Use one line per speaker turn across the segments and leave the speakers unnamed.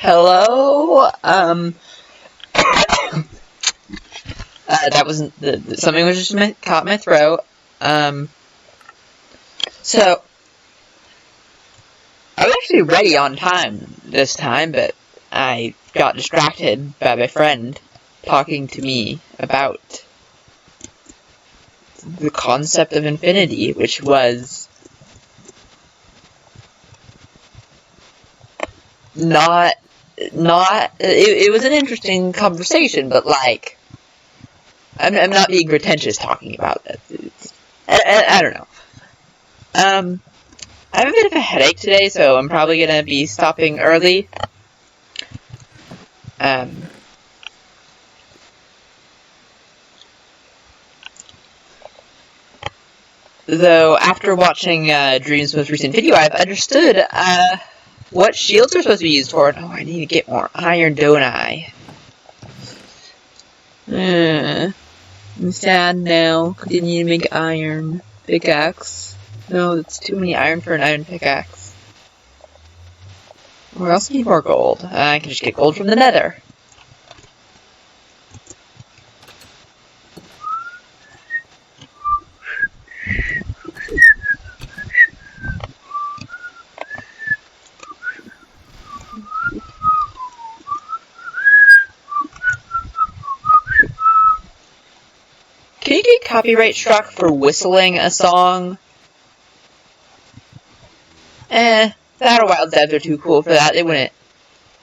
Hello. That wasn't something was just caught my throat. So I was actually ready on time this time, but I got distracted by my friend talking to me about the concept of infinity, which was it was an interesting conversation, but like I'm not being pretentious talking about that. I don't know. I have a bit of a headache today, so I'm probably gonna be stopping early. Though after watching Dream's most recent video, I've understood what shields are supposed to be used for. Oh, I need to get more iron, don't I? I'm sad now. I didn't need to make iron pickaxe. No, that's too many iron for an iron pickaxe. We also need more gold. I can just get gold from the nether. Can you get copyright struck for whistling a song? That or Wild Devs are too cool for that. They wouldn't.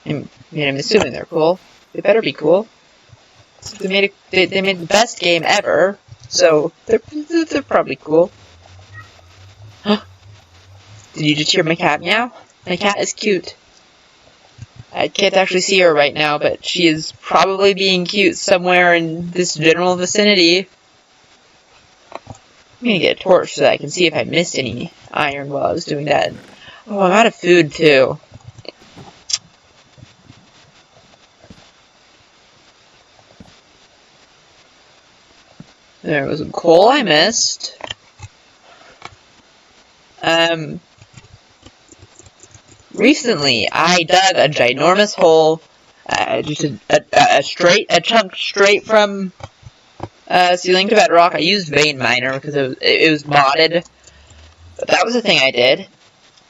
I'm assuming they're cool. They better be cool. They made the best game ever, so they're probably cool. Did you just hear my cat meow? My cat is cute. I can't actually see her right now, but she is probably being cute somewhere in this general vicinity. I'm gonna get a torch so that I can see if I missed any iron while I was doing that. Oh, I'm out of food too. There was some coal I missed. Recently I dug a ginormous hole, just a chunk straight from ceiling to bedrock. I used vein miner because it was modded, but that was the thing I did.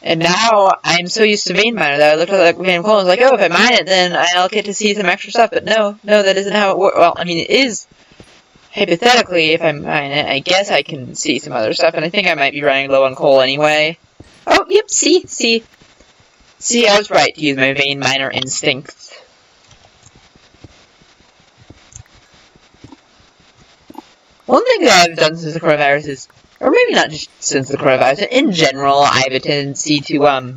And now I'm so used to vein miner that I looked at that vein coal and was like, oh, if I mine it, then I'll get to see some extra stuff. But no, that isn't how it works. Well, I mean, it is hypothetically. If I mine it, I guess I can see some other stuff, and I think I might be running low on coal anyway. Oh, yep. See, I was right to use my vein miner instincts. One thing that I've done since the coronavirus is, or maybe not just since the coronavirus, in general, I have a tendency to,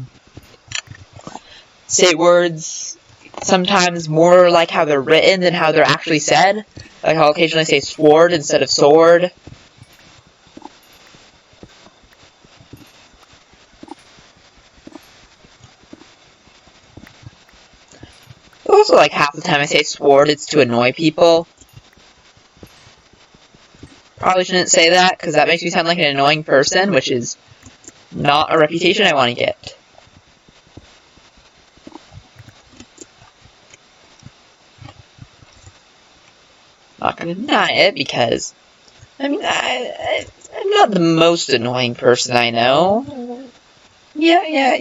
say words sometimes more like how they're written than how they're actually said. Like I'll occasionally say sword instead of sword. Also, like half the time I say sword, it's to annoy people. Probably shouldn't say that, because that makes me sound like an annoying person, which is not a reputation I want to get. Not gonna deny it, because, I mean, I'm not the most annoying person I know. Yeah.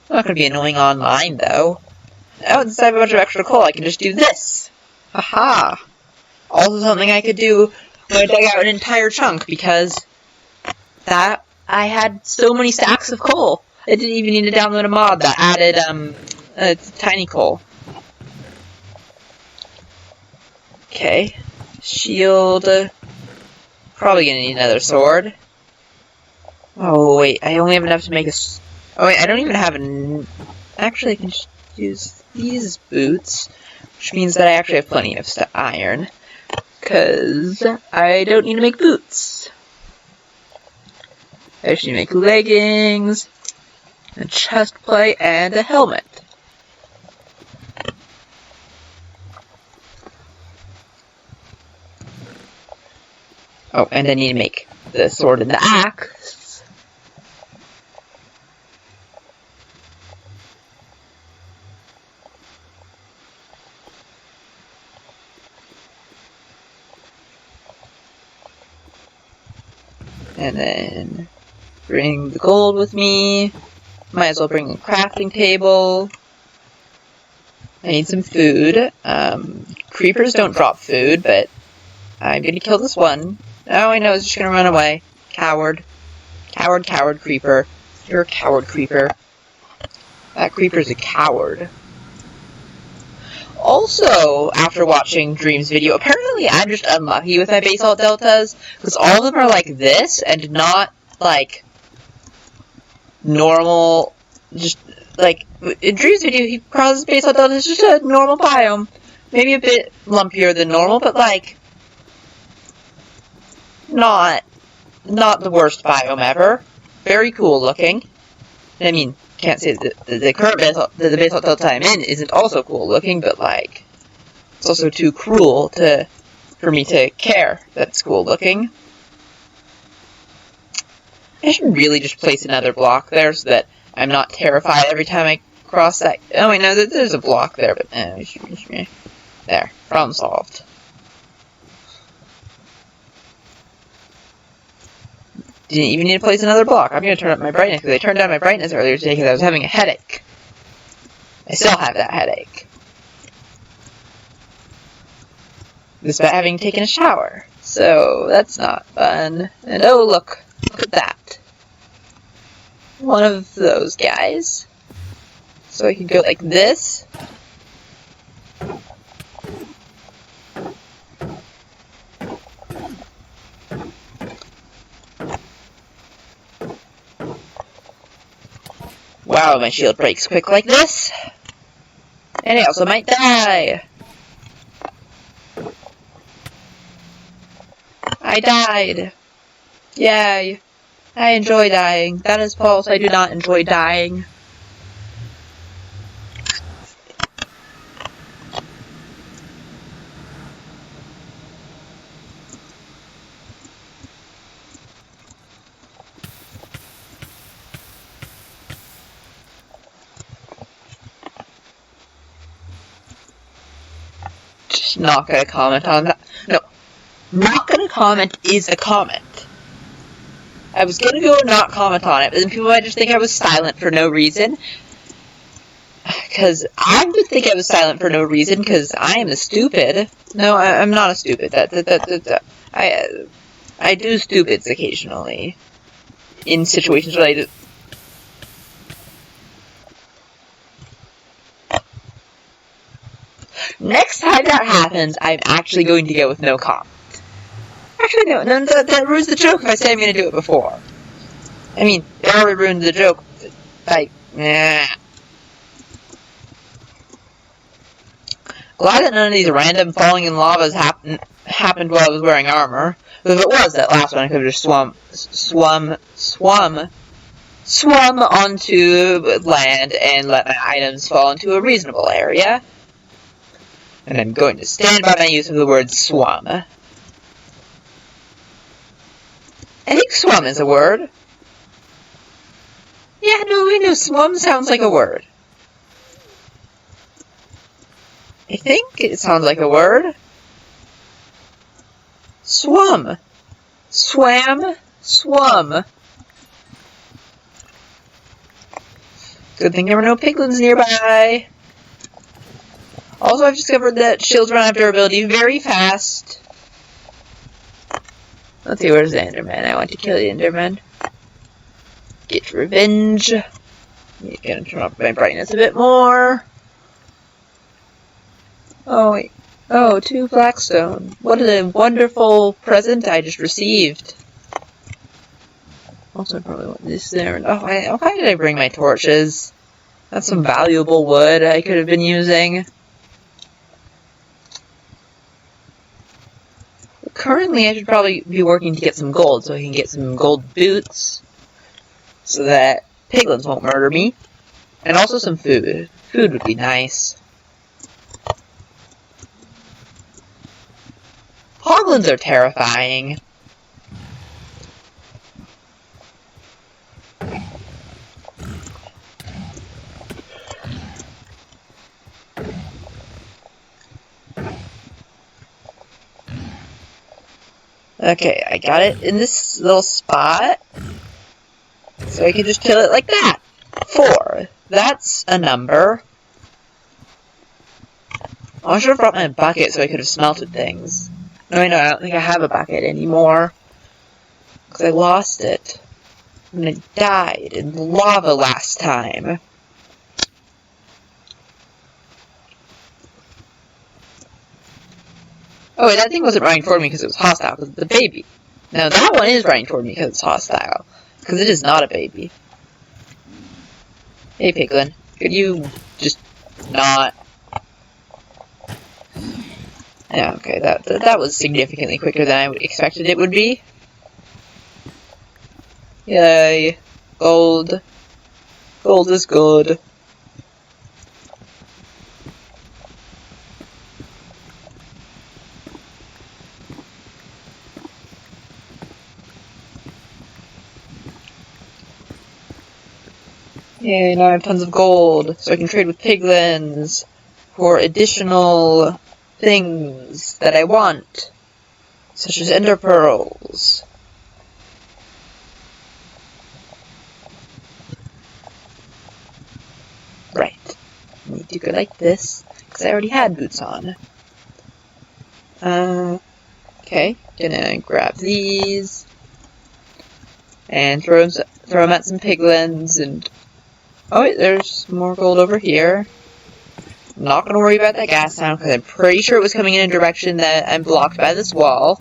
Not gonna be annoying online, though. Oh, since I have a bunch of extra coal, I can just do this. Haha. Also something I could do when I dug out an entire chunk, because that I had so many stacks of coal. I didn't even need to download a mod that added, tiny coal. Okay. Shield. Probably gonna need another sword. Oh, wait, I only have enough to make a... Oh, wait, I don't even have an... Actually, I can just use these boots, which means that I actually have plenty of iron, because I don't need to make boots. I just need to make leggings, a chest plate, and a helmet. Oh, and I need to make the sword and the axe. And then bring the gold with me. Might as well bring a crafting table. I need some food. Creepers don't drop food, but I'm gonna kill this one. Oh, I know, it's just gonna run away. Coward. Coward, coward, creeper. You're a coward, creeper. That creeper's a coward. Also, after watching Dream's video, apparently I'm just unlucky with my basalt deltas, because all of them are like this, and not, like, normal, just, like, in Dream's video, he calls basalt deltas just a normal biome. Maybe a bit lumpier than normal, but, like, not the worst biome ever. Very cool looking. I mean, can't say that the current basalt delta I'm in isn't also cool looking, but like, it's also too cruel for me to care that it's cool looking. I should really just place another block there so that I'm not terrified every time I cross that. Oh wait, no, there's a block there, but there, problem solved. Didn't even need to place another block. I'm going to turn up my brightness, because I turned down my brightness earlier today because I was having a headache. I still have that headache. Despite having taken a shower. So, that's not fun. And oh, look at that. One of those guys. So I can go like this. Wow, my shield breaks quick like this. And I also might die. I died. Yay. I enjoy dying. That is false. I do not enjoy dying. Not gonna comment on that. No. Not gonna comment is a comment. I was gonna go and not comment on it, but then people might just think I was silent for no reason. Because I would think I was silent for no reason, because I am a stupid. No, I'm not a stupid. I do stupids occasionally. In situations where I do. Next time that happens, I'm actually going to go with no comment. Actually, no, that ruins the joke if I say I'm going to do it before. I mean, it already ruined the joke. Like, nah. Glad that none of these random falling in lavas happened while I was wearing armor. Because if it was that last one, I could have just swum onto land and let my items fall into a reasonable area. And I'm going to stand by my use of the word swum. I think swum is a word. Yeah, no, I know, swum sounds like a word. I think it sounds like a word. Swum. Swam. Swum. Good thing there were no piglins nearby. Also, I've discovered that shields run out of durability very fast. Let's see, where's the Enderman? I want to kill the Enderman. Get revenge. I'm gonna turn up my brightness a bit more. Oh, wait. Oh, 2 Blackstone. What a wonderful present I just received. Also, I probably want this there. Oh, why did I bring my torches? That's some valuable wood I could have been using. Currently, I should probably be working to get some gold, so I can get some gold boots, so that piglins won't murder me, and also some food. Food would be nice. Hoglins are terrifying. Okay, I got it in this little spot. So I can just kill it like that. 4. That's a number. I should have brought my bucket so I could have smelted things. No, I don't think I have a bucket anymore. Because I lost it. And I died in lava last time. Oh, wait, that thing wasn't running toward me because it was hostile, because it's a baby. No, that one is running toward me because it's hostile. Because it is not a baby. Hey, Piglin. Could you just not... Yeah, okay, that was significantly quicker than I expected it would be. Yay. Gold. Gold is good. Yay, now I have tons of gold, so I can trade with piglins for additional things that I want, such as ender pearls. Right. I need to go like this, because I already had boots on. Okay, gonna grab these, and throw them at some piglins, and... Oh wait, there's more gold over here. I'm not gonna worry about that gas sound, because I'm pretty sure it was coming in a direction that I'm blocked by this wall.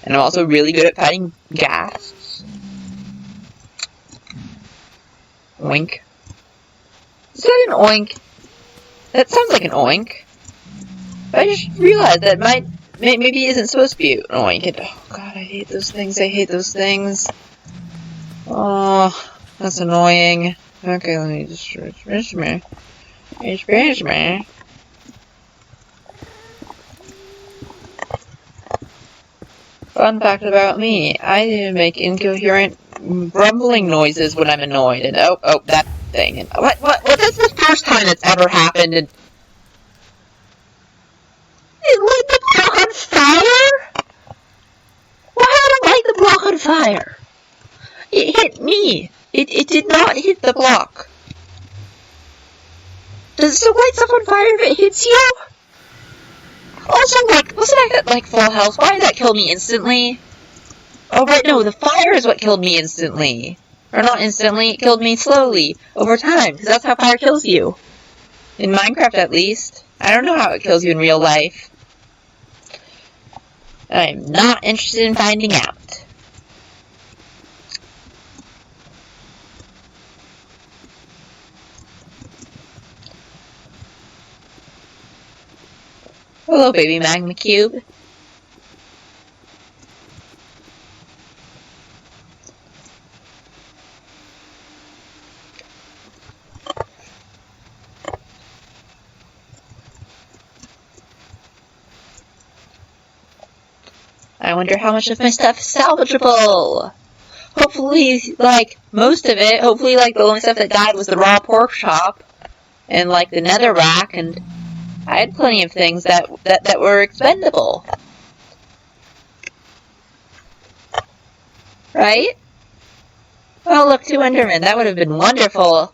And I'm also really good at fighting gas. Oink. Is that an oink? That sounds like an oink. But I just realized that maybe isn't supposed to be an oink. And, oh god, I hate those things. I hate those things. Oh, that's annoying. Okay, let me just refresh me. Refresh me. Fun fact about me, I make incoherent rumbling noises when I'm annoyed, and oh, that thing, and what, that's the first time it's ever happened, and... It lit the block on fire? Why did it light the block on fire? It hit me. It did not hit the block. Does it still light stuff on fire if it hits you? Also, like, wasn't I at, like, full health? Why did that kill me instantly? Oh, right, no, the fire is what killed me instantly. Or not instantly, it killed me slowly, over time, because that's how fire kills you. In Minecraft, at least. I don't know how it kills you in real life. I'm not interested in finding out. Hello, baby magma cube. I wonder how much of my stuff is salvageable. Hopefully, like, most of it. Hopefully, like, the only stuff that died was the raw pork chop. And, like, the nether rack, and I had plenty of things that were expendable. Right? Oh, look, 2 Endermen. That would have been wonderful,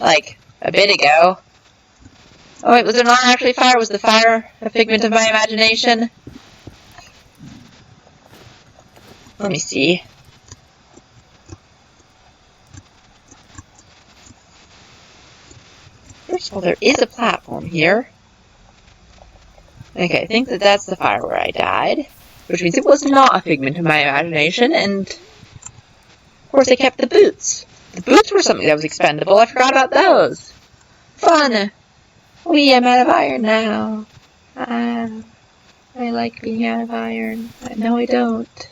like, a bit ago. Oh, wait, was there not actually fire? Was the fire a figment of my imagination? Let me see. First of all, there is a platform here. Okay, I think that's the fire where I died. Which means it was not a figment of my imagination, and... Of course, I kept the boots. The boots were something that was expendable. I forgot about those. Fun! I'm out of iron now. I like being out of iron. No, I don't.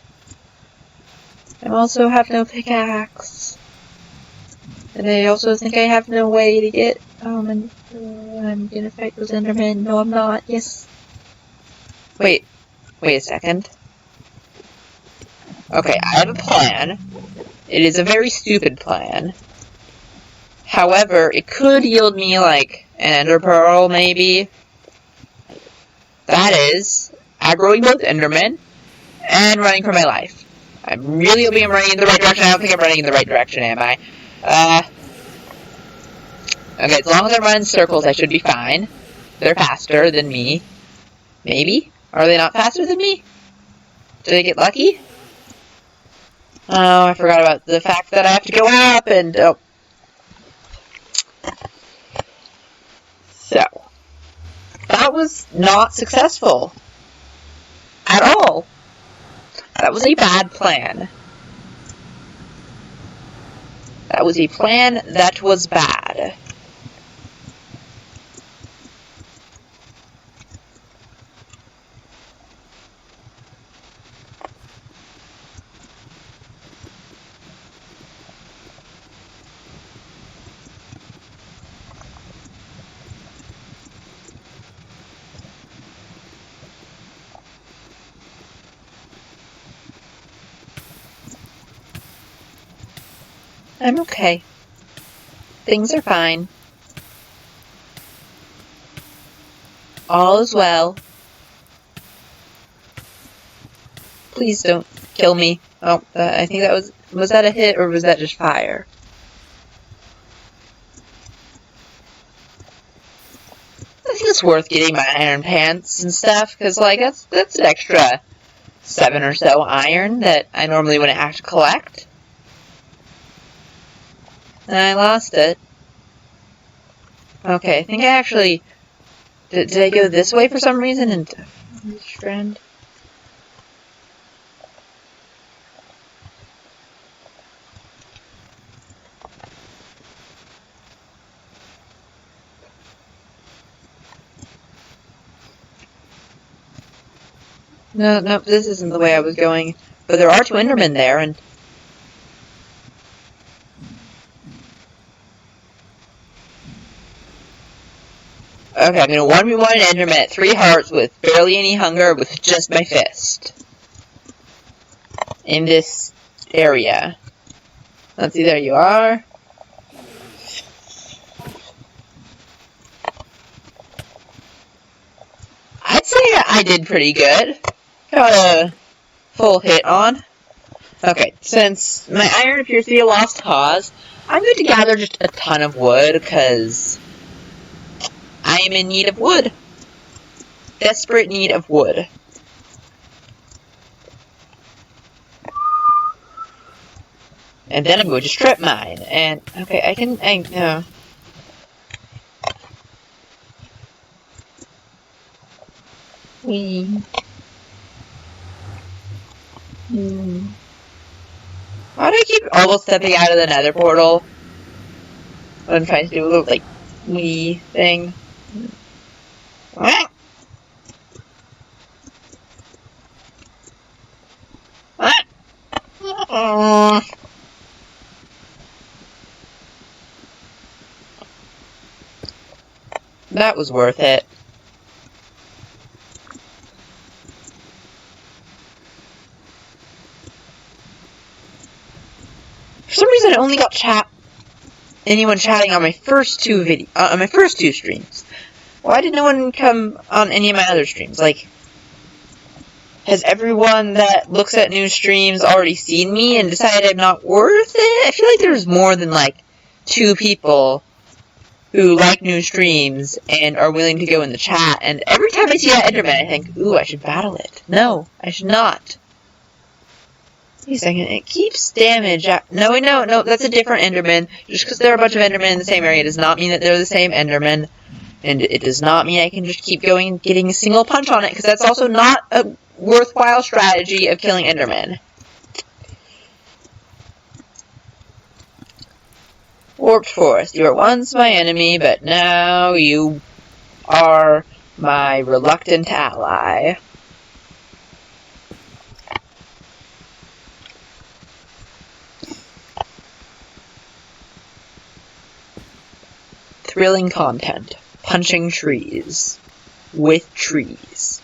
I also have no pickaxe. And I also think I have no way to get, and I'm gonna fight those Endermen. No, I'm not. Yes. Wait a second. Okay, I have a plan. It is a very stupid plan. However, it could yield me, like, an ender pearl, maybe. That is, aggroing both Endermen, And running for my life. I'm really hoping I'm running in the right direction. I don't think I'm running in the right direction, am I? Okay, as long as I run in circles, I should be fine. They're faster than me. Maybe? Are they not faster than me? Did I get lucky? Oh, I forgot about the fact that I have to go up and... Oh. So. That was not successful. At all. That was a bad plan. That was a plan that was bad. I'm okay. Things are fine. All is well. Please don't kill me. Oh, I think that was that a hit or was that just fire? I think it's worth getting my iron pants and stuff, because, like, that's an extra 7 or so iron that I normally wouldn't have to collect. And I lost it. Okay, I think I actually... Did I go this way for some reason? And friend. No, this isn't the way I was going. But there are 2 Endermen there, and... Okay, I'm gonna 1v1 an Enderman at 3 hearts with barely any hunger with just my fist. In this area. Let's see, there you are. I'd say I did pretty good. Got a full hit on. Okay, since my iron appears to be a lost cause, I'm going to gather just a ton of wood, because I am in need of wood. Desperate need of wood. And then I'm going to strip mine. And, okay, no. Why do I keep almost stepping out of the nether portal? I'm trying to do a little, like, wee thing. That was worth it. For some reason, I only got anyone chatting on my first 2 streams. Why did no one come on any of my other streams? Like, has everyone that looks at new streams already seen me and decided I'm not worth it? I feel like there's more than, like, 2 people who like new streams and are willing to go in the chat, and every time I see that Enderman, I think, ooh, I should battle it. No, I should not. Wait a second, it keeps damage. No, that's a different Enderman. Just because there are a bunch of Endermen in the same area does not mean that they're the same Enderman. And it does not mean I can just keep going and getting a single punch on it, because that's also not a worthwhile strategy of killing Endermen. Warped Forest, you were once my enemy, but now you are my reluctant ally. Thrilling content. Punching trees. With trees.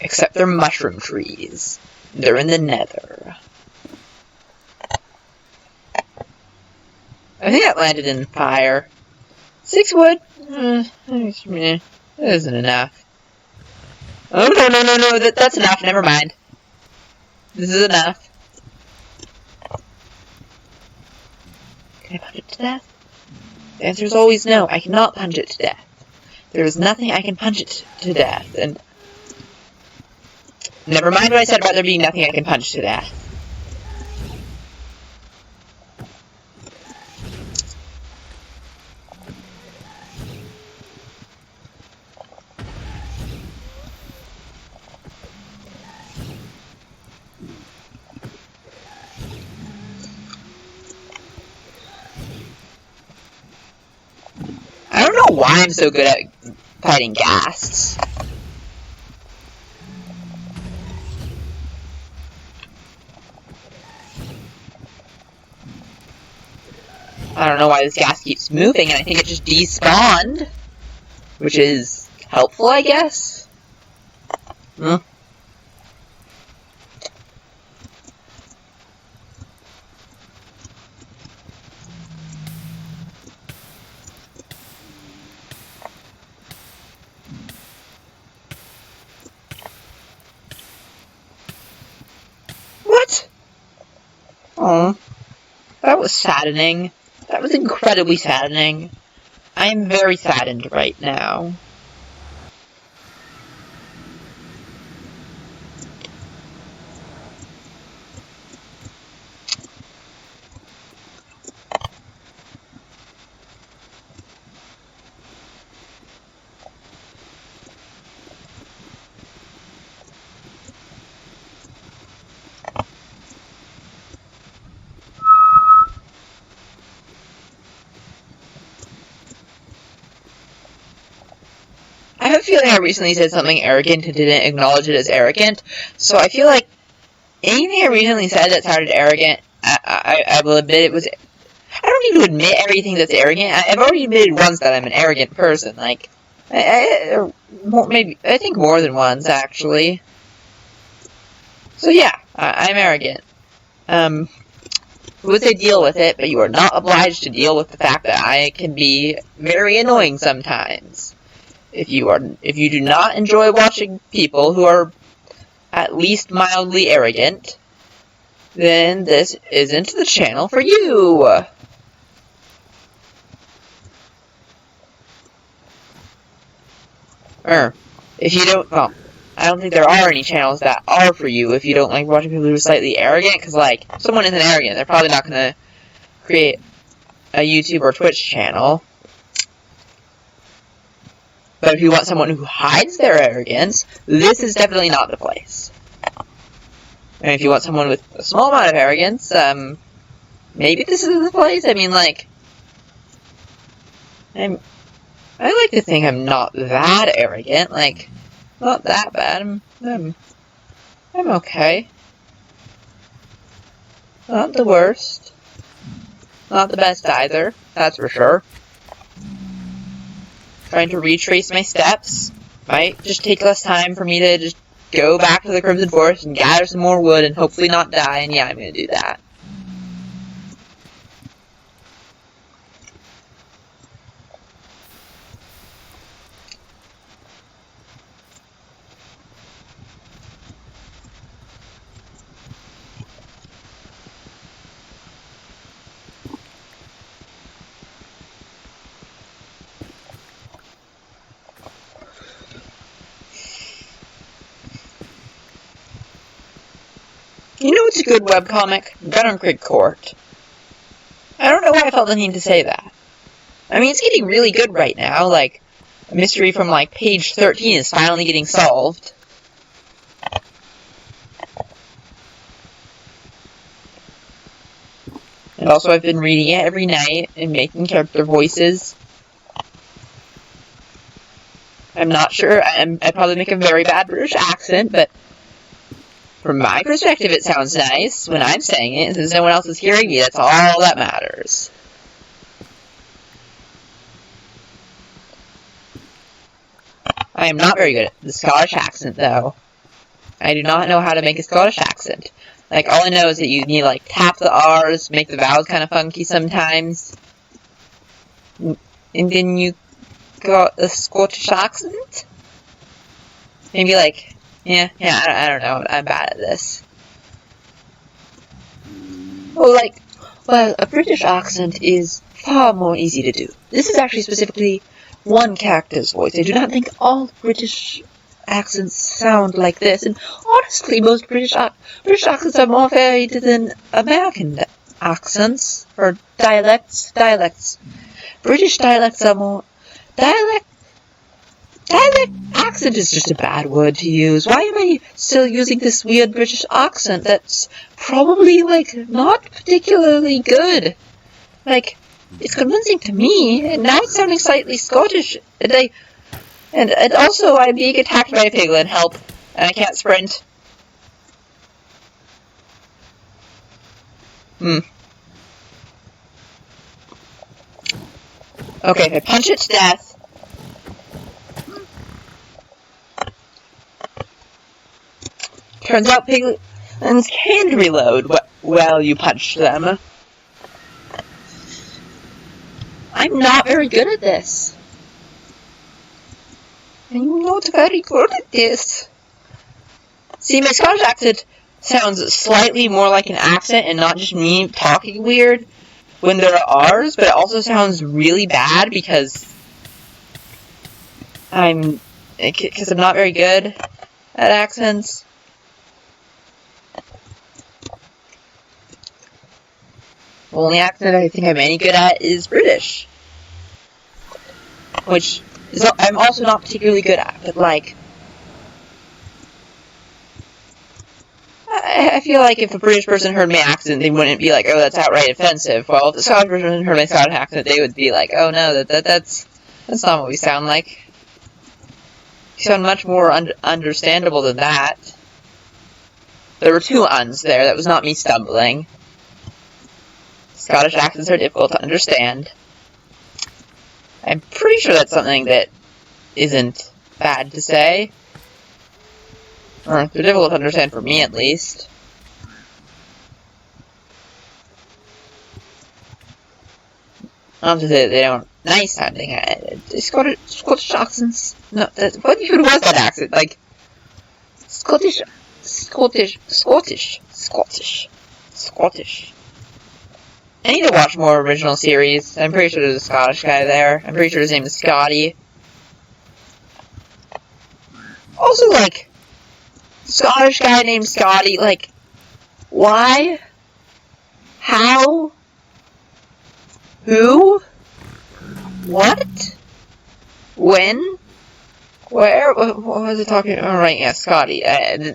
Except they're mushroom trees. They're in the nether. I think that landed in fire. 6 wood? That isn't enough. Oh, no, that's enough, never mind. This is enough. Can I punch it to death? The answer is always no. I cannot punch it to death. There is nothing I can punch it to death. And never mind what I said about there being nothing I can punch to death. I don't know why I'm so good at fighting ghasts. I don't know why this ghast keeps moving, and I think it just despawned. Which is helpful, I guess? What? Oh, that was saddening. That was incredibly saddening. I am very saddened right now. I have a feeling I recently said something arrogant and didn't acknowledge it as arrogant, so I feel like anything I recently said that sounded arrogant, I will admit it was... I don't need to admit everything that's arrogant. I've already admitted once that I'm an arrogant person, like... I think more than once, actually. So yeah, I'm arrogant. I would say deal with it, but you are not obliged to deal with the fact that I can be very annoying sometimes. If you do not enjoy watching people who are at least mildly arrogant, then this isn't the channel for you. If you don't, well, I don't think there are any channels that are for you if you don't like watching people who are slightly arrogant, because, like, if someone isn't arrogant, they're probably not going to create a YouTube or Twitch channel. But if you want someone who hides their arrogance, this is definitely not the place. And if you want someone with a small amount of arrogance, maybe this is the place. I mean, like, I like to think I'm not that arrogant, like, not that bad. I'm okay. Not the worst. Not the best either, that's for sure. Trying to retrace my steps. Might just take less time for me to just go back to the Crimson Forest and gather some more wood and hopefully not die, and yeah, I'm gonna do that. You know what's a good webcomic? Venom Creek Court. I don't know why I felt the need to say that. I mean, it's getting really good right now, like, a mystery from, like, page 13 is finally getting solved. And also I've been reading it every night and making character voices. I'm not sure, I probably make a very bad British accent, but from my perspective, it sounds nice when I'm saying it, and since no one else is hearing me, that's all that matters. I am not very good at the Scottish accent, though. I do not know how to make a Scottish accent. Like, all I know is that you need to, like, tap the R's, make the vowels kind of funky sometimes. And then you got a Scottish accent? Maybe, like... Yeah, I don't know. I'm bad at this. Well, a British accent is far more easy to do. This is actually specifically one character's voice. I do not think all British accents sound like this, and honestly, most British accents are more varied than American accents, or dialects. British dialects are more... Dialect accent is just a bad word to use. Why am I still using this weird British accent that's probably, not particularly good? It's convincing to me, and now it's sounding slightly Scottish, and also I'm being attacked by a piglin, help, and I can't sprint. Okay, if I punch it to death... Turns out piglins can reload while you punch them. I'm not very good at this. I'm not very good at this. See, my Scottish accent sounds slightly more like an accent and not just me talking weird when there are R's, but it also sounds really bad because I'm not very good at accents. The only accent I think I'm any good at is British. Which I'm also not particularly good at, but I feel like if a British person heard my accent, they wouldn't be like, oh, that's outright offensive. Well, if the Scottish person heard my Scottish accent, they would be like, oh no, that's not what we sound like. You sound much more understandable than that. There were two uns there, that was not me stumbling. Scottish accents are difficult to understand. I'm pretty sure that's something that isn't bad to say. Or they're difficult to understand for me, at least. Not to say that they don't nice sounding. Scottish accents. No, what even was that accent? Scottish. I need to watch more original series. I'm pretty sure there's a Scottish guy there. I'm pretty sure his name is Scotty. Also, Scottish guy named Scotty, why? How? Who? What? When? Where? What was it talking about? Oh, right, yeah, Scotty. I'm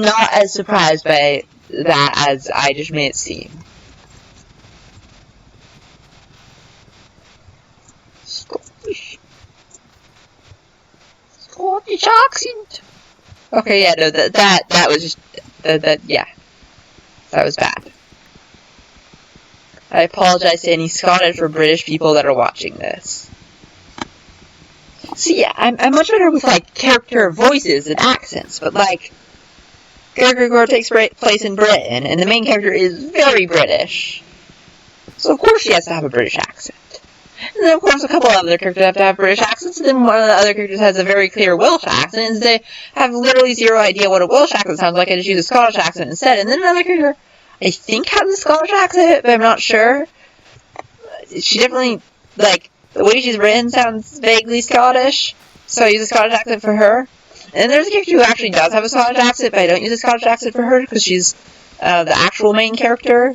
not as surprised by that as I just made it seem. Scottish accent. Okay, yeah, no, that was just yeah, that was bad. I apologize to any Scottish or British people that are watching this. See, yeah, I'm much better with character voices and accents, but Character takes place in Britain, and the main character is very British. So of course she has to have a British accent. And then of course a couple of other characters have to have British accents, and then one of the other characters has a very clear Welsh accent, and they have literally zero idea what a Welsh accent sounds like, and just use a Scottish accent instead. And then another character, I think, has a Scottish accent, but I'm not sure. She definitely, the way she's written sounds vaguely Scottish, so I use a Scottish accent for her. And there's a character who actually does have a Scottish accent, but I don't use a Scottish accent for her because she's the actual main character.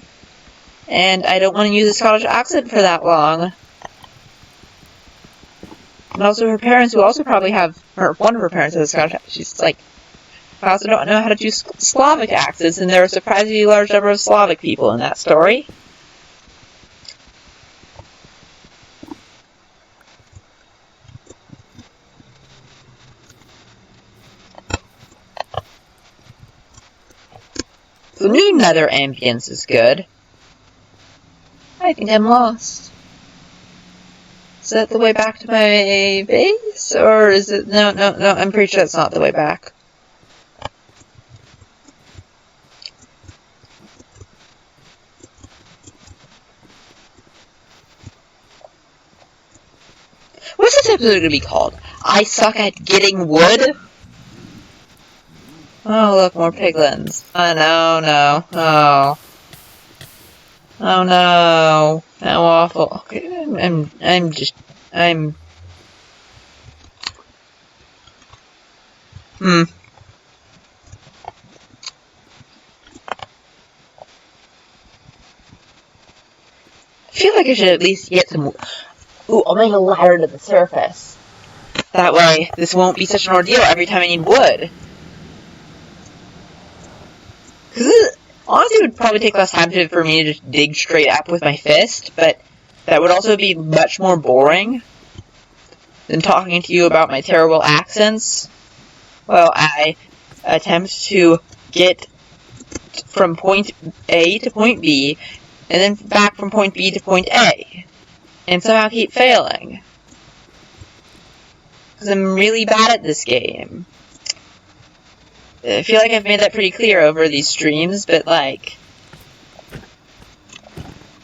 And I don't want to use a Scottish accent for that long. And also her parents, who also probably have, or one of her parents has a Scottish accent. She's I also don't know how to do Slavic accents, and there are a surprisingly large number of Slavic people in that story. The new nether ambience is good. I think I'm lost. Is that the way back to my base? Or is it... No, I'm pretty sure that's not the way back. What's this episode going to be called? I suck at getting wood? Oh, look, more piglins. Oh, no. Oh. Oh, no. How awful. Okay, I feel like I should at least get some... Ooh, I'll make a ladder to the surface. That way, this won't be such an ordeal every time I need wood. Because this, honestly, it would probably take less time for me to just dig straight up with my fist, but that would also be much more boring than talking to you about my terrible accents while I attempt to get from point A to point B, and then back from point B to point A, and somehow keep failing. Because I'm really bad at this game. I feel like I've made that pretty clear over these streams, but like,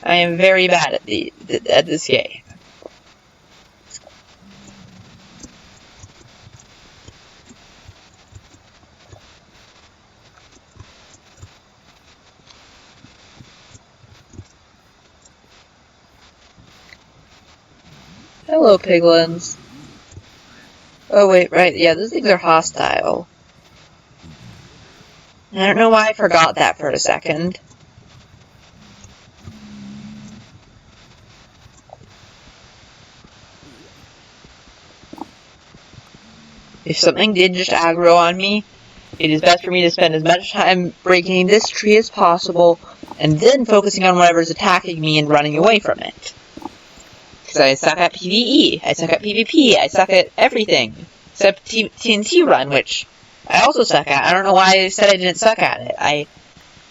I am very bad at this game. Hello, piglins. Oh wait, right, yeah, those things are hostile. I don't know why I forgot that for a second. If something did just aggro on me, it is best for me to spend as much time breaking this tree as possible, and then focusing on whatever's attacking me and running away from it. Because I suck at PvE, I suck at PvP, I suck at everything. Except TNT Run, which I also suck at. I don't know why I said I didn't suck at it.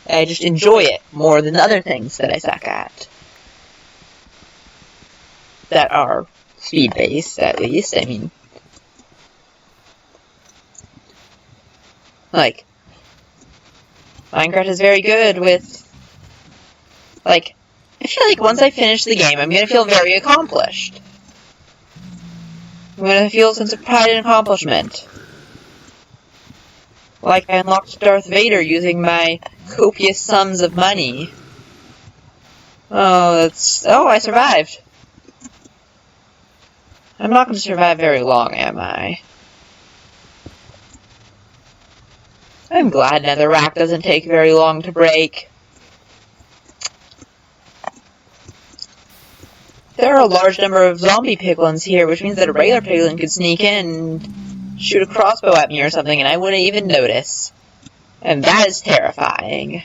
I just enjoy it more than the other things that I suck at. That are speed-based, at least. I mean, like, Minecraft is very good with, like, I feel like once I finish the game, I'm gonna feel very accomplished. I'm gonna feel a sense of pride and accomplishment. Like I unlocked Darth Vader using my copious sums of money. Oh, I survived. I'm not gonna survive very long, am I? I'm glad Netherrack doesn't take very long to break. There are a large number of zombie piglins here, which means that a regular piglin could sneak in and shoot a crossbow at me or something, and I wouldn't even notice. And that is terrifying.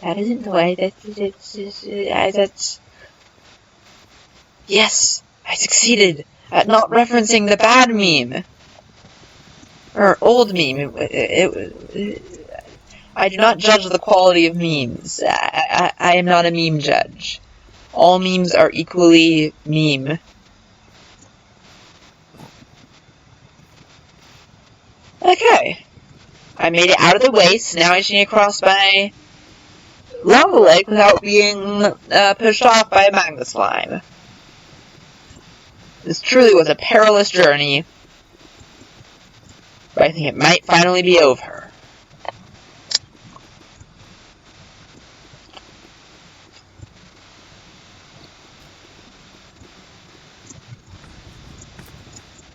That isn't the way that's... Yes! I succeeded at not referencing the bad meme. Or old meme. I do not judge the quality of memes. I am not a meme judge. All memes are equally meme. Okay. I made it out of the waste. Now I just need to cross my lava lake without being pushed off by a magma slime. This truly was a perilous journey. But I think it might finally be over.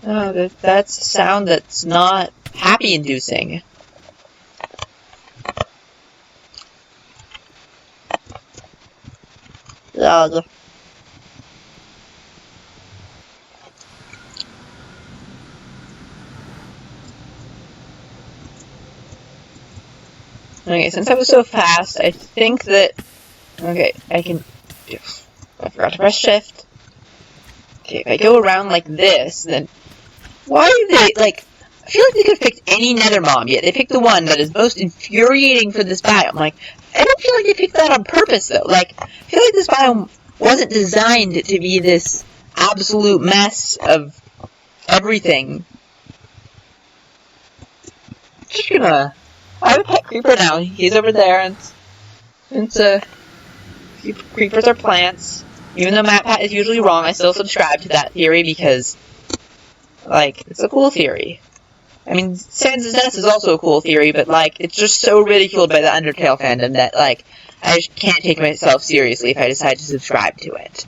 Oh, that's a sound that's not happy-inducing. Ugh. Okay, since I was so fast, I think that... Okay, I forgot to press shift. Okay, if I go around like this, then... Why do they, like... I feel like they could have picked any nether mob, yet they picked the one that is most infuriating for this biome. Like, I don't feel like they picked that on purpose, though. Like, I feel like this biome wasn't designed to be this absolute mess of everything. Just gonna... I have a pet creeper now. He's over there, and creepers are plants. Even though MatPat is usually wrong, I still subscribe to that theory because Like, it's a cool theory. I mean, Sans' Nest is also a cool theory, but, like, it's just so ridiculed by the Undertale fandom that, like, I just can't take myself seriously if I decide to subscribe to it.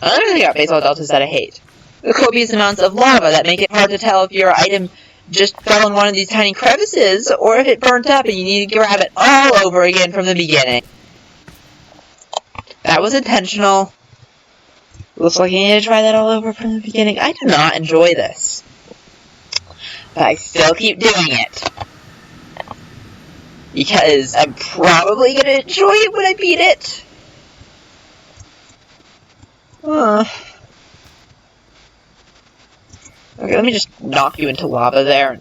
Another thing about basalt deltas that I hate. The copious amounts of lava that make it hard to tell if your item just fell in one of these tiny crevices, or if it burnt up and you need to grab it all over again from the beginning. That was intentional. Looks like you need to try that all over from the beginning. I do not enjoy this. But I still keep doing it. Because I'm probably going to enjoy it when I beat it. Okay, let me just knock you into lava there.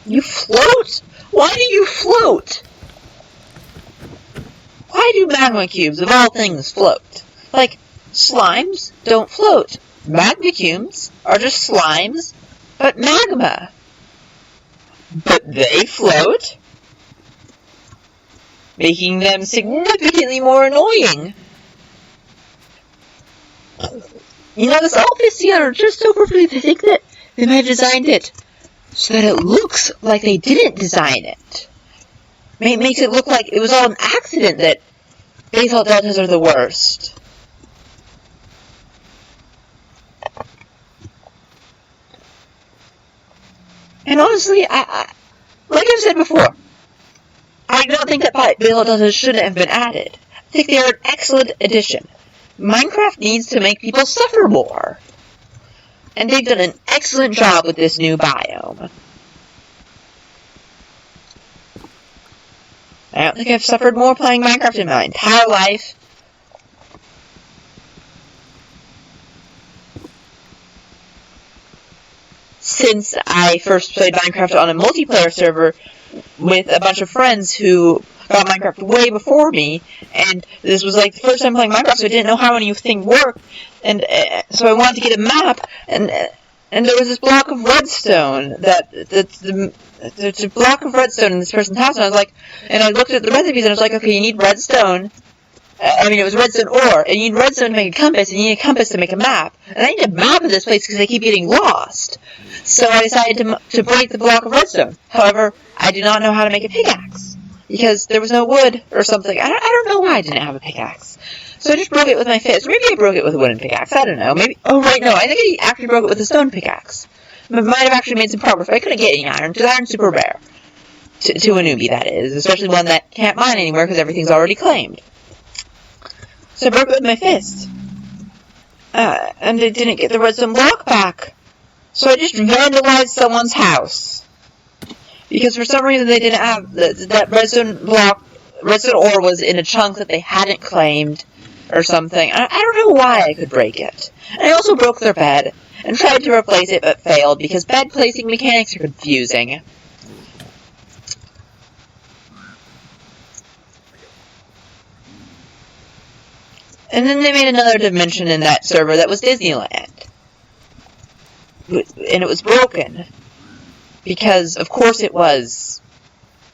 You float? Why do you float? Why do magma cubes, of all things, float? Like, slimes don't float. Magma cubes are just slimes, but magma. But they float, making them significantly more annoying. You know, this all fits together just so perfectly. They think that they might have designed it so that it looks like they didn't design it. It makes it look like it was all an accident that basalt deltas are the worst. And honestly, like I've said before, I don't think that basalt deltas shouldn't have been added. I think they are an excellent addition. Minecraft needs to make people suffer more. And they've done an excellent job with this new biome. I don't think I've suffered more playing Minecraft in my entire life. Since I first played Minecraft on a multiplayer server with a bunch of friends who got Minecraft way before me, and this was like the first time playing Minecraft, so I didn't know how anything worked, and so I wanted to get a map, and there was this block of redstone there's a block of redstone in this person's house, and I was like, and I looked at the recipes, and I was like, okay, you need redstone. It was redstone ore, and you need redstone to make a compass, and you need a compass to make a map. And I need a map of this place because I keep getting lost. So I decided to break the block of redstone. However, I do not know how to make a pickaxe, because there was no wood or something. I don't know why I didn't have a pickaxe. So I just broke it with my fist. Maybe I broke it with a wooden pickaxe. I don't know. Maybe. Oh, right, no. I think I actually broke it with a stone pickaxe. I might have actually made some progress, but I couldn't get any iron, because iron's super rare. To a newbie, that is. Especially one that can't mine anywhere, because everything's already claimed. So I broke it with my fist. And I didn't get the redstone block back. So I just vandalized someone's house. Because for some reason they didn't have that redstone block. Redstone ore was in a chunk that they hadn't claimed. Or something. I don't know why I could break it. And I also broke their bed. And tried to replace it but failed. Because bed placing mechanics are confusing. And then they made another dimension in that server that was Disneyland. And it was broken. Because, of course it was.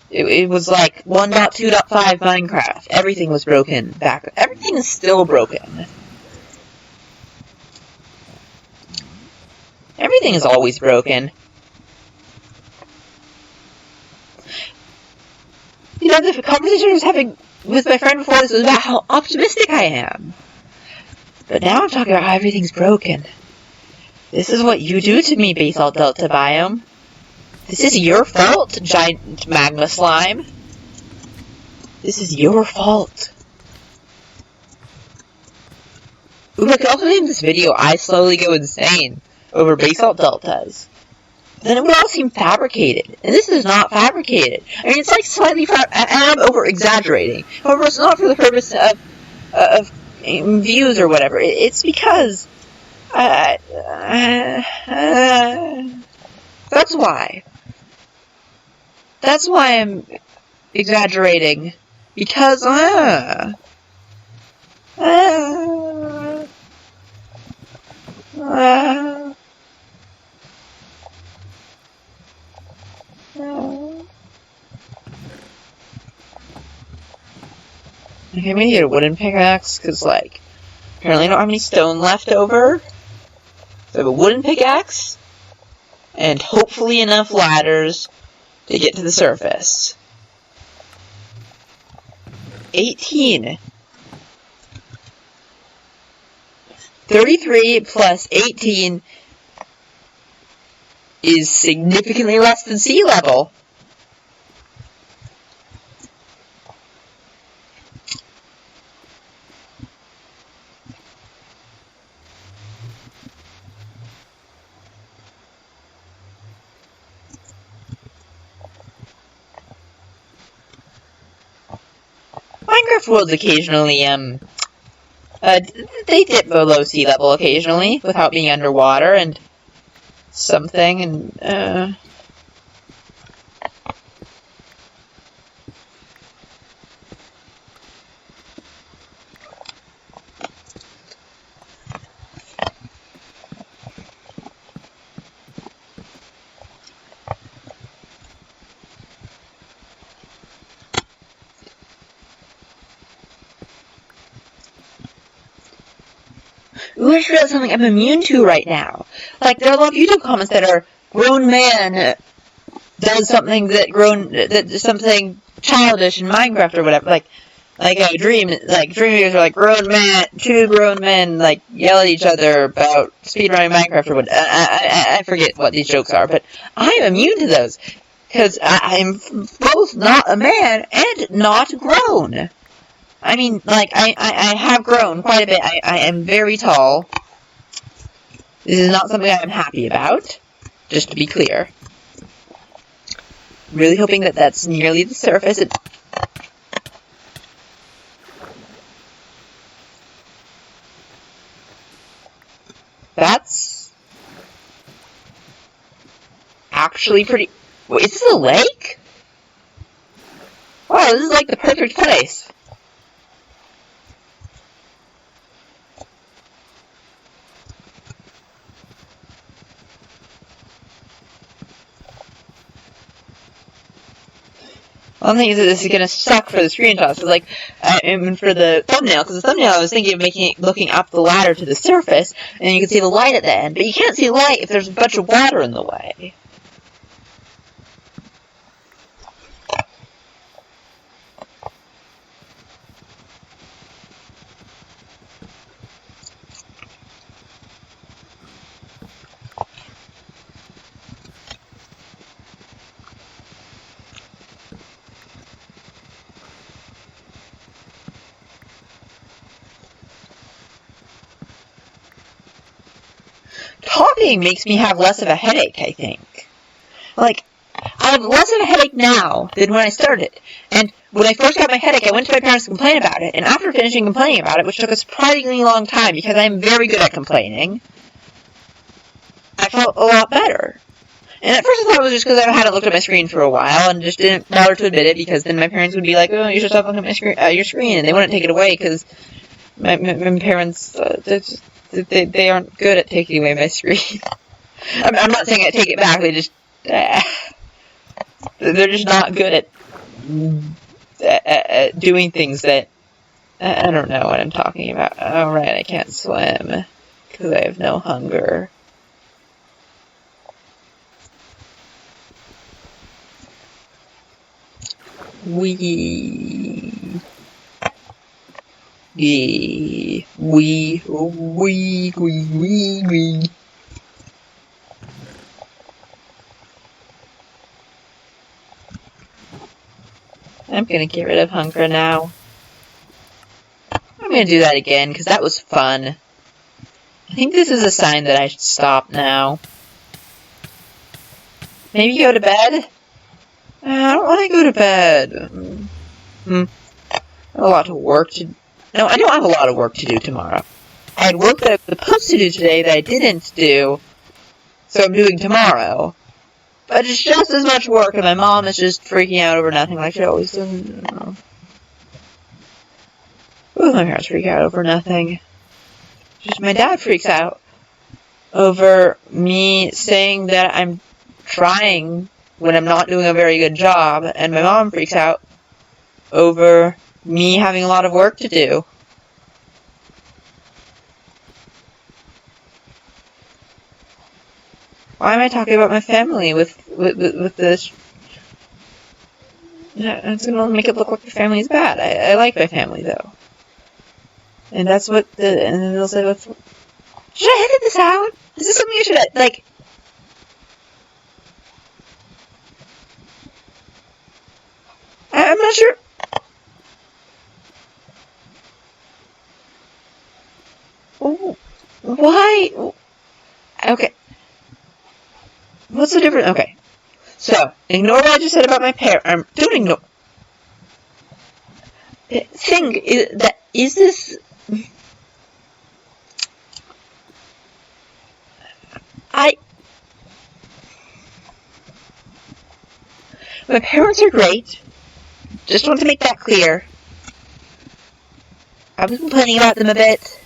It was like 1.2.5 Minecraft. Everything was broken back. Everything is still broken. Everything is always broken. You know, the conversation I was having with my friend before this was about how optimistic I am. But now I'm talking about how everything's broken. This is what you do to me, basalt delta biome. This is your fault, giant magma slime. This is your fault. Ooh, I could also name this video I Slowly Go Insane over basalt deltas. Then it would all seem fabricated. And this is not fabricated. I mean, it's like slightly and I'm over-exaggerating. However, it's not for the purpose of views or whatever. It's because... that's why. That's why I'm exaggerating. Because, I'm gonna get a wooden pickaxe, because, like, apparently I don't have any stone left over. So I have a wooden pickaxe, and hopefully enough ladders to get to the surface. 18. 33 plus 18 is significantly less than sea level. Minecraft worlds occasionally, they dip below sea level occasionally without being underwater and something, and, ooh, I just realized something I'm immune to right now. Like, there are a lot of YouTube comments that are, grown man does something something childish in Minecraft or whatever. Like dreamers are like, two grown men, like, yell at each other about speedrunning Minecraft or whatever. I forget what these jokes are, but I am immune to those. Because I'm both not a man and not grown. I mean, like, I have grown quite a bit. I am very tall. This is not something I'm happy about, just to be clear. I'm really hoping that that's nearly the surface. That's actually pretty... Wait, is this a lake? Wow, this is like the perfect place. One thing is that this is gonna suck for the screenshots, like, and for the thumbnail, because the thumbnail I was thinking of looking up the ladder to the surface, and you can see the light at the end, but you can't see light if there's a bunch of water in the way. Talking makes me have less of a headache, I think. Like, I have less of a headache now than when I started. And when I first got my headache, I went to my parents to complain about it. And after finishing complaining about it, which took a surprisingly long time because I'm very good at complaining, I felt a lot better. And at first I thought it was just because I hadn't looked at my screen for a while and just didn't bother to admit it, because then my parents would be like, oh, you should stop looking at your screen, and they wouldn't take it away because my parents, they aren't good at taking away my screen. I'm not saying I take it back, they just, they're just not good at doing things that, I don't know what I'm talking about. Oh, right, I can't swim because I have no hunger. Wee. I'm gonna get rid of hunger now. I'm gonna do that again, because that was fun. I think this is a sign that I should stop now. Maybe go to bed? I don't want to go to bed. I have a lot of work to... No, I don't have a lot of work to do tomorrow. I had work that I was supposed to do today that I didn't do, so I'm doing tomorrow. But it's just as much work, and my mom is just freaking out over nothing like she always does. Both my parents freak out over nothing. Just my dad freaks out over me saying that I'm trying when I'm not doing a very good job, and my mom freaks out over me having a lot of work to do. Why am I talking about my family with this? It's gonna make it look like the family is bad. I like my family though. And that's what and then they'll say, should I edit this out? Is this something I should, like... I'm not sure. Why? Okay. What's the difference? Okay. So, ignore what I just said about my parents. Don't ignore. Think, is this... My parents are great. Just want to make that clear. I was complaining about them a bit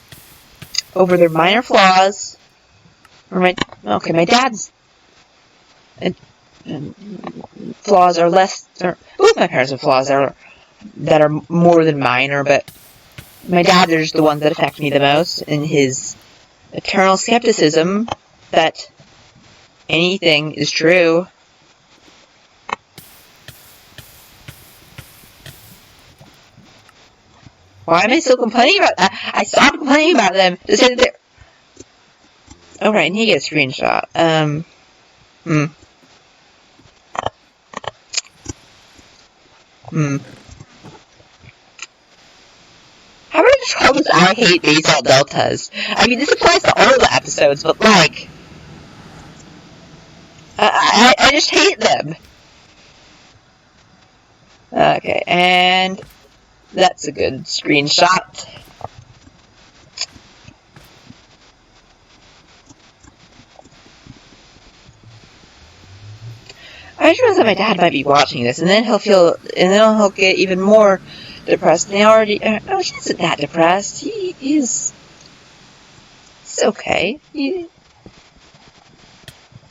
over their minor flaws. My dad's flaws are less. Both my parents have flaws that are more than minor, but my dad is the ones that affect me the most in his eternal skepticism that anything is true. Why am I still complaining about that? I stopped complaining about them to say that they're... Oh, right, and he gets a screenshot. How about I just call this I hate basalt deltas? I mean, this applies to all the episodes, but, like... I just hate them. Okay, and... That's a good screenshot. I just realized that my dad might be watching this, and then he'll get even more depressed. And he already, no, he isn't that depressed. He's okay. He's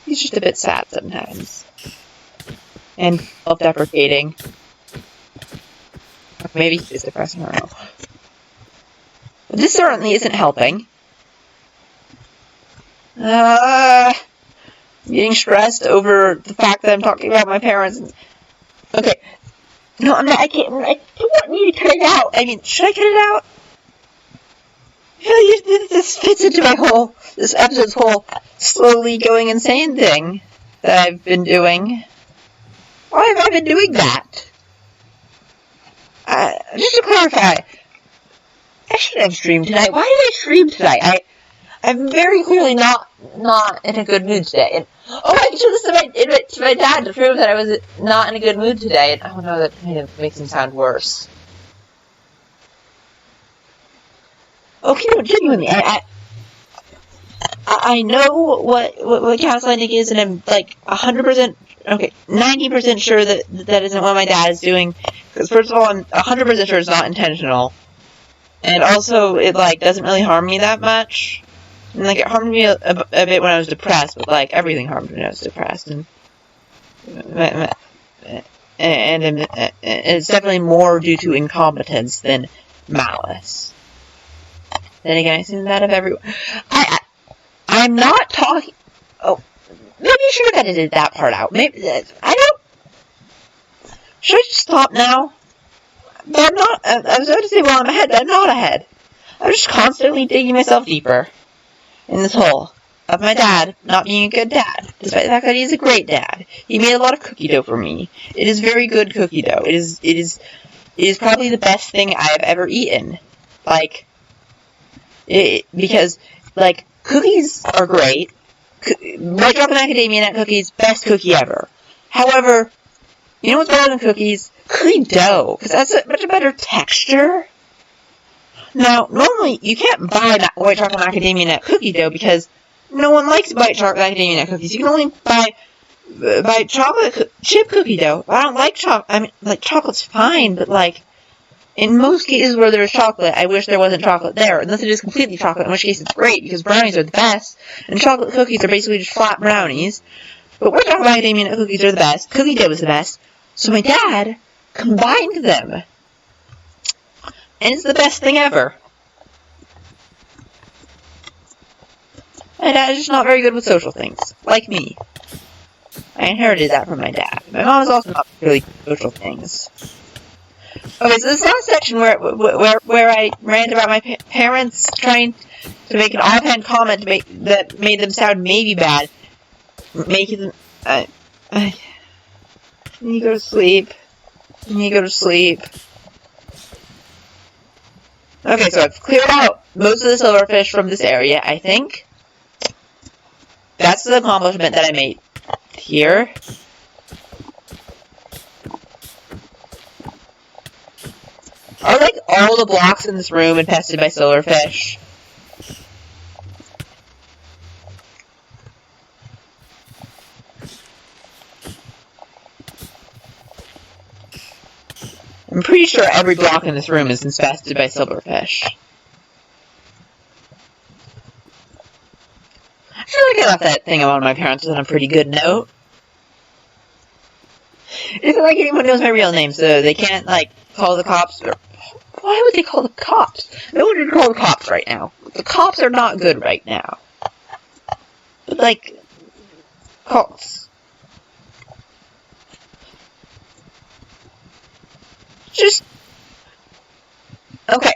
just a bit sad sometimes, and self-deprecating. Maybe he's depressed, I don't know. But this certainly isn't helping. Getting stressed over the fact that I'm talking about my parents. Okay. No, I'm not, I don't want me to cut it out. I mean, should I cut it out? This fits into this episode's whole slowly going insane thing that I've been doing. Why have I been doing that? Just to clarify, I shouldn't have streamed tonight. Why did I stream tonight? I'm very clearly not in a good mood today. And, I can show this to my dad to prove that I was not in a good mood today. And, oh no, that kind of makes him sound worse. Okay, no, genuinely, I know what gaslighting is, and I'm like 100%, 90% sure that isn't what my dad is doing. Because first of all, I'm 100% sure it's not intentional, and also it doesn't really harm me that much. And it harmed me a bit when I was depressed, but everything harmed me when I was depressed, and it's definitely more due to incompetence than malice. Then again, I've seen that of everyone. I'm not talking... Oh, maybe I should have edited that part out. Maybe... I don't... Should I just stop now? But I'm not... I was about to say, well, I'm ahead, but I'm not ahead. I'm just constantly digging myself deeper in this hole of my dad not being a good dad, despite the fact that he's a great dad. He made a lot of cookie dough for me. It is very good cookie dough. It is probably the best thing I have ever eaten. Because cookies are great. White chocolate macadamia nut cookies, best cookie ever. However, you know what's better than cookies? Cookie dough, because that's a much better texture. Now, normally, you can't buy white chocolate macadamia nut cookie dough because no one likes white chocolate macadamia nut cookies. You can only buy chocolate chip cookie dough. I don't like chocolate. I mean, chocolate's fine, but in most cases where there's chocolate, I wish there wasn't chocolate there. Unless it is completely chocolate, in which case it's great, because brownies are the best, and chocolate cookies are basically just flat brownies. But white chocolate macadamia nut cookies are the best. Cookie dough is the best. So my dad combined them. And it's the best thing ever. My dad is just not very good with social things, like me. I inherited that from my dad. My mom is also not really good with social things. Okay, so this last section where I rant about my parents trying to make an offhand comment that made them sound maybe bad, making them. I need to go to sleep. I need to go to sleep. Okay, so I've cleared out most of the silverfish from this area, I think. That's the accomplishment that I made here. Are, like, all the blocks in this room infested by silverfish? I'm pretty sure every block in this room is infested by silverfish. I feel like I left that thing about my parents on a pretty good note. It's like anyone knows my real name, so they can't, like, call the cops. Or, why would they call the cops? No one would call the cops right now. The cops are not good right now. But, like, cops. Just... Okay.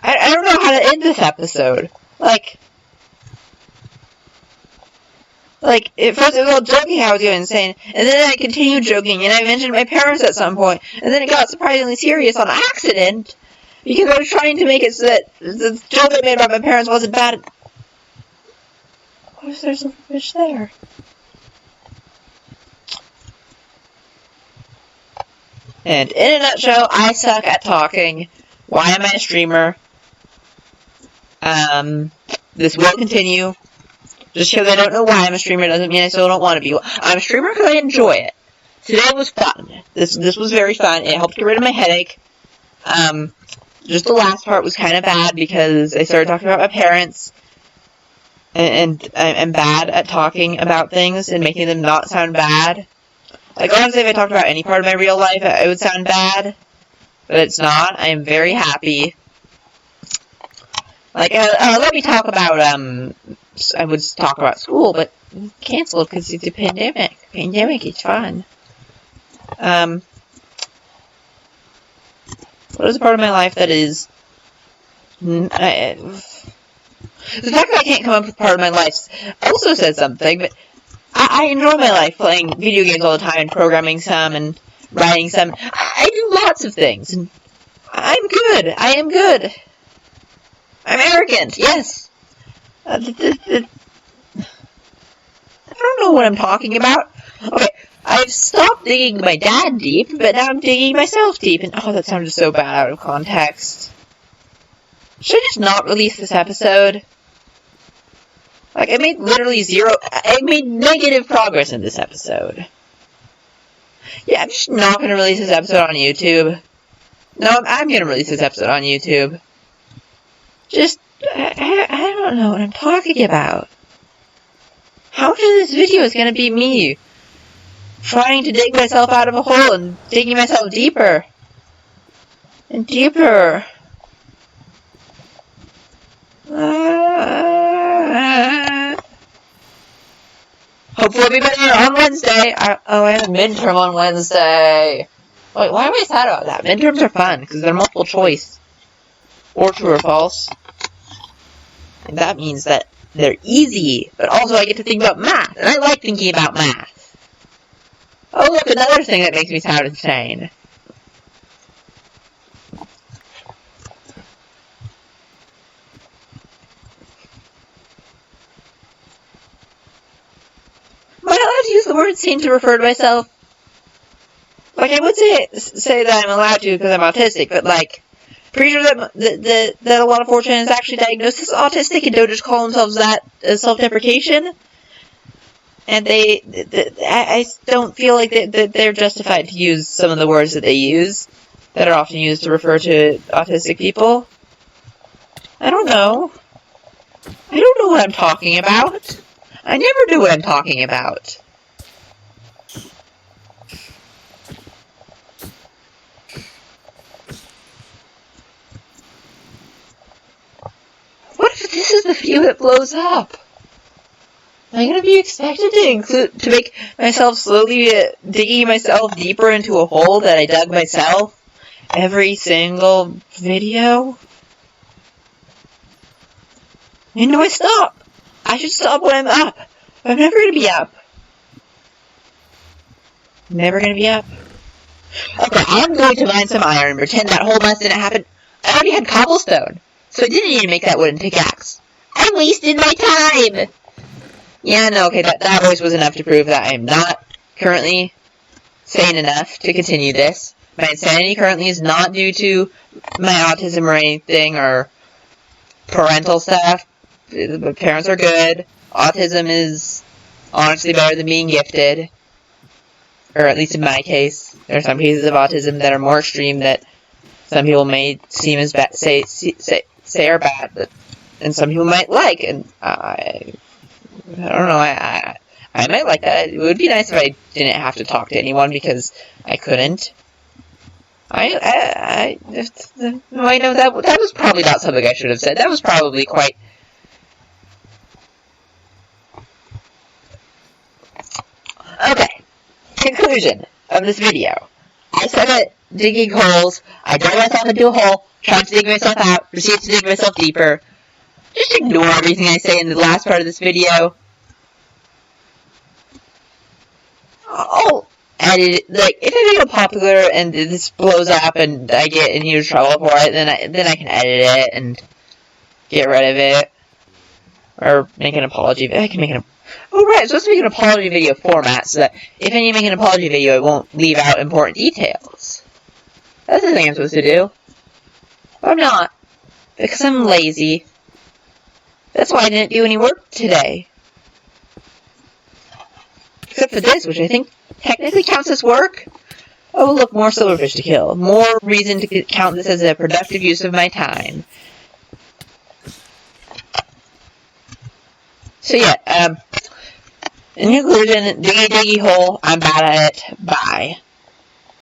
I don't know how to end this episode. Like, at first it was all joking how I was doing insane, and then I continued joking, and I mentioned my parents at some point, and then it got surprisingly serious on accident, because I was trying to make it so that the joke I made about my parents wasn't bad. What if there's a fish there? And in a nutshell, I suck at talking. Why am I a streamer? This will continue. Just because I don't know why I'm a streamer doesn't mean I still don't want to be. I'm a streamer because I enjoy it. Today was fun. This was very fun. It helped get rid of my headache. Just the last part was kind of bad because I started talking about my parents. And I'm bad at talking about things and making them not sound bad. Like, honestly, if I talked about any part of my real life, it would sound bad. But it's not. I am very happy. Like, let me talk about, I would talk about school, but canceled because it's a pandemic. Pandemic is fun. What is a part of my life that is... the fact that I can't come up with part of my life also says something, but I enjoy my life playing video games all the time and programming some and writing some. I do lots of things, and I'm good. I am good. I'm arrogant, yes. I don't know what I'm talking about. Okay, I've stopped digging my dad deep, but now I'm digging myself deep, and oh, that sounded so bad out of context. Should I just not release this episode? Like, I made literally I made negative progress in this episode. Yeah, I'm just not going to release this episode on YouTube. No, I'm going to release this episode on YouTube. Just, I don't know what I'm talking about. How much of this video is going to be me trying to dig myself out of a hole and digging myself deeper and deeper? Hopefully it'll be better on Wednesday. I have a midterm on Wednesday. Wait, why am I sad about that? Midterms are fun, because they're multiple choice. Or true or false. And that means that they're easy, but also I get to think about math, and I like thinking about math. Oh look, another thing that makes me sound insane. Am I allowed to use the word insane to refer to myself? Like, I would say that I'm allowed to because I'm autistic, but, like, pretty sure that a lot of 4chan is actually diagnosed as autistic and don't just call themselves that as self-deprecation. And I don't feel like they're justified to use some of the words that they use that are often used to refer to autistic people. I don't know. I don't know what I'm talking about. I never know what I'm talking about. the video that blows up? Am I gonna be expected to make myself slowly digging myself deeper into a hole that I dug myself every single video? When do I stop? I should stop when I'm up. I'm never gonna be up. Never gonna be up. Okay, I'm going to mine some iron and pretend that whole mess didn't happen. I already had cobblestone, so I didn't need to make that wooden pickaxe. I wasted my time! Yeah, no, okay, that voice was enough to prove that I'm not currently sane enough to continue this. My insanity currently is not due to my autism or anything, or parental stuff. My parents are good. Autism is honestly better than being gifted. Or at least in my case. There are some cases of autism that are more extreme that some people may seem as bad, say are bad, but, and some people might like, and I don't know, I might like that. It would be nice if I didn't have to talk to anyone because I couldn't. I know that was probably not something I should have said. That was probably quite... Okay. Conclusion of this video. I suck at digging holes. I dug myself into a hole, tried to dig myself out, proceeded to dig myself deeper. Just ignore everything I say in the last part of this video. I'll edit it. Like, if I make it popular and this blows up and I get in huge trouble for it, then I can edit it and get rid of it. Or make an apology. I can make an... Oh, right, I'm supposed to make an apology video format so that if I need to make an apology video, it won't leave out important details. That's the thing I'm supposed to do. But I'm not. Because I'm lazy. That's why I didn't do any work today. Except for this, which I think technically counts as work. Oh, look, more silverfish to kill. More reason to count this as a productive use of my time. So yeah, in conclusion, diggy hole, I'm bad at it. Bye.